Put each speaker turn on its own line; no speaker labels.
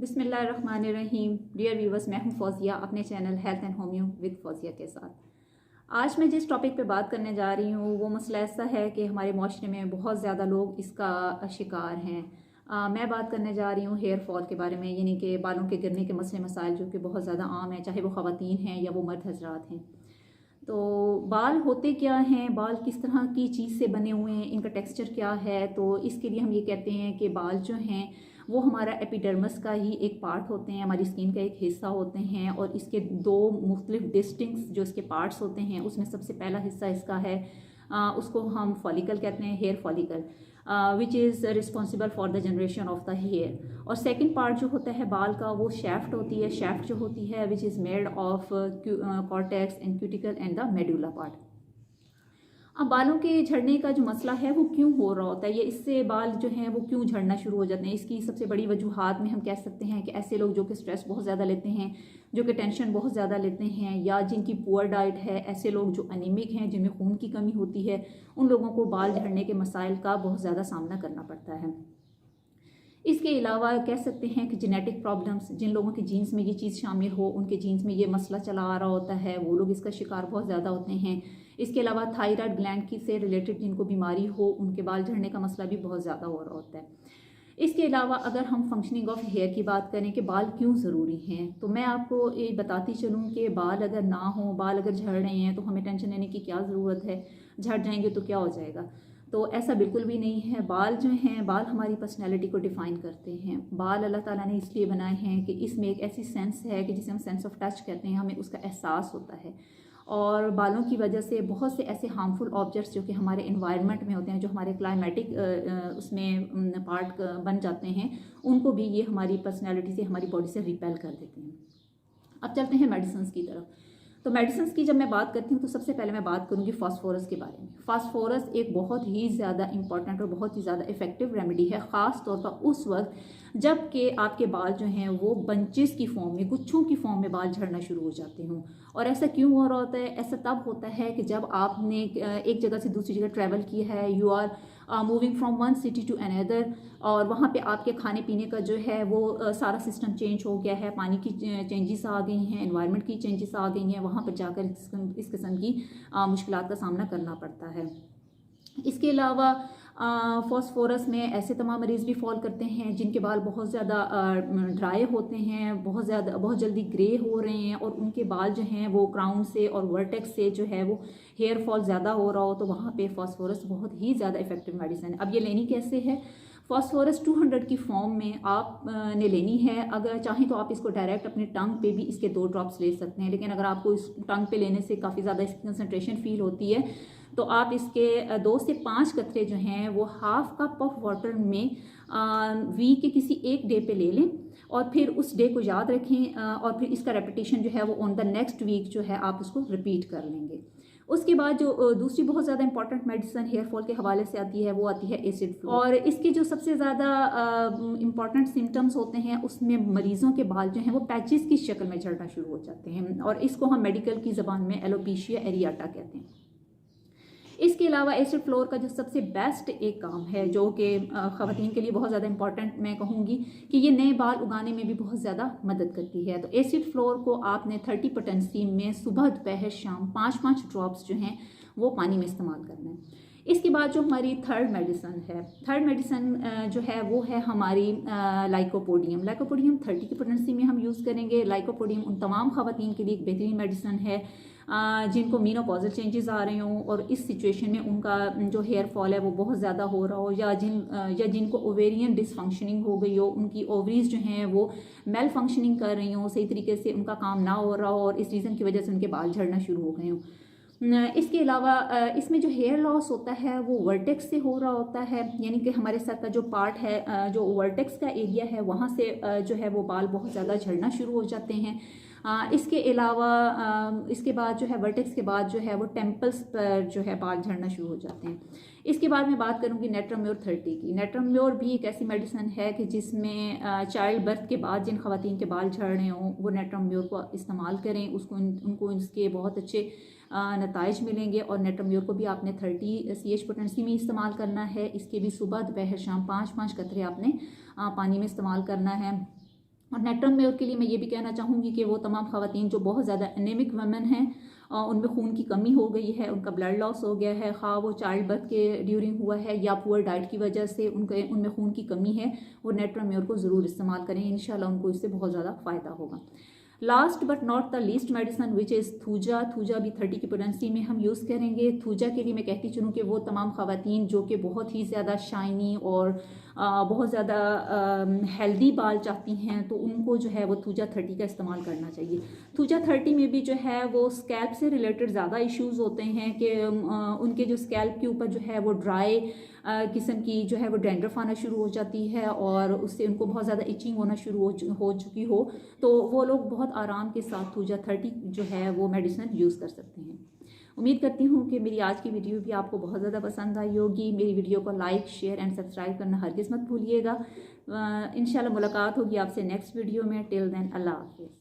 बिस्मिल्लाहिर्रहमानिर्रहीम। Dear viewers, मैं हूं फौजिया अपने channel health and homeo with Fauzia के साथ। आज मैं जिस टॉपिक पे बात करने जा रही हूं वो मसला ऐसा है कि हमारे माशरे में बहुत ज़्यादा लोग इसका शिकार हैं। मैं बात करने जा रही हूँ हेयर फॉल के बारे में, यानी कि बालों के गिरने के मसले मसाइल जो कि बहुत ज़्यादा आम है, चाहे वो ख़वातीन हैं या वो मर्द हजरात हैं। तो बाल होते क्या हैं, बाल किस तरह की चीज़ से बने हुए हैं, इनका टेक्सचर क्या है। तो इसके लिए हम ये कहते हैं कि बाल जो हैं वो हमारा एपिडर्मिस का ही एक पार्ट होते हैं, हमारी स्किन का एक हिस्सा होते हैं। और इसके दो मुख्तलिफ डिस्टिंक्ट जो इसके पार्ट्स होते हैं, उसमें सबसे पहला हिस्सा इसका है, उसको हम फॉलिकल कहते हैं, hair follicle, which is responsible for the generation of the hair. और सेकेंड पार्ट जो होता है बाल का वो शैफ्ट होती है, शैफ्ट जो होती है which is made of cortex and cuticle and the medulla part. अब बालों के झड़ने का जो मसला है वो क्यों हो रहा होता है, ये इससे बाल जो हैं वो क्यों झड़ना शुरू हो जाते हैं, इसकी सबसे बड़ी वजूहात में हम कह सकते हैं कि ऐसे लोग जो कि स्ट्रेस बहुत ज़्यादा लेते हैं, जो कि टेंशन बहुत ज़्यादा लेते हैं, या जिनकी पुअर डाइट है, ऐसे लोग जो अनीमिक हैं, जिनमें खून की कमी होती है, उन लोगों को बाल झड़ने के मसाइल का बहुत ज़्यादा सामना करना पड़ता है। इसके अलावा कह सकते हैं कि जेनेटिक प्रॉब्लम्स, जिन लोगों के जीन्स में ये चीज़ शामिल हो, उनके जीन्स में ये मसला चला आ रहा होता है, वो लोग इसका शिकार बहुत ज़्यादा होते हैं। इसके अलावा थायराइड ग्लैंड की से रिलेटेड जिनको बीमारी हो, उनके बाल झड़ने का मसला भी बहुत ज़्यादा हो रहा होता है। इसके अलावा अगर हम फंक्शनिंग ऑफ हेयर की बात करें कि बाल क्यों ज़रूरी हैं, तो मैं आपको ये बताती चलूँ कि बाल अगर ना हो, बाल अगर झड़ रहे हैं तो हमें टेंशन लेने की क्या ज़रूरत है, झड़ जाएंगे तो क्या हो जाएगा। तो ऐसा बिल्कुल भी नहीं है। बाल जो हैं, बाल हमारी पर्सनैलिटी को डिफ़ाइन करते हैं। बाल अल्लाह ताला ने इसलिए बनाए हैं कि इसमें एक ऐसी सेंस है कि जिसे हम सेंस ऑफ टच कहते हैं, हमें उसका एहसास होता है। और बालों की वजह से बहुत से ऐसे हार्मफुल ऑब्जेक्ट्स जो कि हमारे इन्वायरमेंट में होते हैं, जो हमारे क्लाइमेटिक उसमें पार्ट बन जाते हैं, उनको भी ये हमारी पर्सनैलिटी से, हमारी बॉडी से रिपेल कर देते हैं। अब चलते हैं मेडिसिन की तरफ। तो मेडिसिन की जब मैं बात करती हूँ तो सबसे पहले मैं बात करूँगी फास्फोरस के बारे में। फास्फोरस एक बहुत ही ज़्यादा इंपॉर्टेंट और बहुत ही ज़्यादा इफेक्टिव रेमेडी है, ख़ास तौर पर उस वक्त जबकि आपके बाल जो हैं वो बंचेस की फॉर्म में, गुच्छों की फॉर्म में बाल झड़ना शुरू हो जाते हों। और ऐसा क्यों हो रहा होता है? ऐसा तब होता है कि जब आपने एक जगह से दूसरी जगह ट्रैवल किया है, you are moving from one city to another, और वहाँ पे आपके खाने पीने का जो है वो सारा सिस्टम चेंज हो गया है, पानी की चेंजेस आ गई हैं, एनवायरनमेंट की चेंजेस आ गई हैं, वहाँ पर जाकर इस किस्म की मुश्किलात का सामना करना पड़ता है। इसके अलावा फॉस्फोरस में ऐसे तमाम मरीज़ भी फॉल करते हैं जिनके बाल बहुत ज़्यादा ड्राई होते हैं, बहुत जल्दी ग्रे हो रहे हैं, और उनके बाल जो हैं वो क्राउन से और वर्टेक्स से जो है वो हेयर फॉल ज़्यादा हो रहा हो, तो वहाँ पे फॉस्फोरस बहुत ही ज़्यादा इफेक्टिव मेडिसिन है। अब ये लेनी कैसे है? फॉस्फोरस 200 की फॉर्म में आप ने लेनी है। अगर चाहें तो आप इसको डायरेक्ट अपने टंग पे भी इसके 2 ड्रॉप्स ले सकते हैं, लेकिन अगर आपको इस टंग पे लेने से काफ़ी ज़्यादा इसकी कंसनट्रेशन फील होती है तो आप इसके 2 से 5 कतरे जो हैं वो हाफ कप ऑफ वाटर में वीक के किसी एक डे पे ले लें, और फिर उस डे को याद रखें, और फिर इसका रेपिटेशन जो है वो ऑन द नेक्स्ट वीक जो है आप उसको रिपीट कर लेंगे। उसके बाद जो दूसरी बहुत ज़्यादा इंपॉर्टेंट मेडिसिन हेयर फॉल के हवाले से आती है वो आती है एसिड फ्लो। और इसके जो सबसे ज़्यादा इंपॉर्टेंट सिम्टम्स होते हैं उसमें मरीज़ों के बाल जो हैं वो पैचेस की शक्ल में झड़ना शुरू हो जाते हैं, और इसको हम मेडिकल की ज़बान में एलोपेशिया एरियाटा कहते हैं। इसके अलावा एसिड फ्लोर का जो सबसे बेस्ट एक काम है, जो कि ख़वातीन के लिए बहुत ज़्यादा इंपॉर्टेंट मैं कहूँगी कि ये नए बाल उगाने में भी बहुत ज़्यादा मदद करती है। तो एसिड फ्लोर को आपने 30 पोटेंसी में सुबह दोपहर शाम 5-5 ड्रॉप्स जो हैं वो पानी में इस्तेमाल करना है। इसके बाद जो हमारी थर्ड मेडिसिन जो है वो है हमारी लाइकोपोडियम। 30 की पोटेंसी में हम यूज़ करेंगे। लाइकोपोडियम उन तमाम ख़वातीन के लिए एक बेहतरीन मेडिसिन है जिनको मीनोपॉजल चेंजेस आ रहे हों, और इस सिचुएशन में उनका जो हेयर फॉल है वो बहुत ज़्यादा हो रहा हो, या जिनको ओवेरियन डिसफंक्शनिंग हो गई हो, उनकी ओवरीज जो हैं वो मेल फंक्शनिंग कर रही हों, सही तरीके से उनका काम ना हो रहा हो, और इस रीज़न की वजह से उनके बाल झड़ना शुरू हो गए हों। इसके अलावा इसमें जो हेयर लॉस होता है वो वर्टेक्स से हो रहा होता है, यानी कि हमारे सर का जो पार्ट है, जो वर्टेक्स का एरिया है, वहाँ से जो है वो बाल बहुत ज़्यादा झड़ना शुरू हो जाते हैं। इसके अलावा इसके बाद जो है वर्टेक्स के बाद जो है वो टेम्पल्स पर जो है बाल झड़ना शुरू हो जाते हैं। इसके बाद मैं बात करूँगी नेट्राम्योर 30 की। नेट्राम्योर भी एक ऐसी मेडिसिन है कि जिसमें चाइल्ड बर्थ के बाद जिन ख़वातीन के बाल झड़ रहे हों वो नेट्राम्योर को इस्तेमाल करें, उनको इसके बहुत अच्छे नताइज मिलेंगे। और नेट्राम्योर को भी आपने 30 CH पोटेंसी में इस्तेमाल करना है। इसके भी सुबह दोपहर शाम 5-5 कतरे आपने पानी में इस्तेमाल करना है। और नेट्रम मेयर के लिए मैं ये भी कहना चाहूँगी कि वो तमाम ख़वातीन जो बहुत ज़्यादा एनीमिक वमेन हैं, उनमें खून की कमी हो गई है, उनका ब्लड लॉस हो गया है, खा वो चाइल्ड बर्थ के ड्यूरिंग हुआ है या पुअर डाइट की वजह से उनमें खून की कमी है, वो नेट्रम मेयर को ज़रूर इस्तेमाल करें। इंशाल्लाह उनको इससे बहुत ज़्यादा फ़ायदा होगा। Last but not the least medicine which is Thuja. Thuja भी 30 की पोटेंसी में हम यूज़ करेंगे। थूजा के लिए मैं कहती चलूँ कि वो तमाम ख़वातीन जो कि बहुत ही ज़्यादा शाइनी और बहुत ज़्यादा हेल्दी बाल चाहती हैं, तो उनको जो है वो थूजा 30 का इस्तेमाल करना चाहिए। थूजा 30 में भी जो है वो स्कैल्प से रिलेटेड ज़्यादा इश्यूज़ होते हैं कि उनके जो स्कैल्प के ऊपर जो है वो ड्राई किस्म की जो है वो डैंड्रफ आना शुरू हो जाती है और उससे उनको बहुत ज़्यादा इचिंग होना शुरू हो चुकी हो, तो वो लोग बहुत आराम के साथ थूजा 30 जो है वो मेडिसिन यूज़ कर सकते हैं। उम्मीद करती हूँ कि मेरी आज की वीडियो भी आपको बहुत ज़्यादा पसंद आई होगी। मेरी वीडियो को लाइक, शेयर एंड सब्सक्राइब करना हरगिज़ मत भूलिएगा। इंशाल्लाह मुलाकात होगी आपसे नेक्स्ट वीडियो में। टिल देन अल्लाह हाफिज़।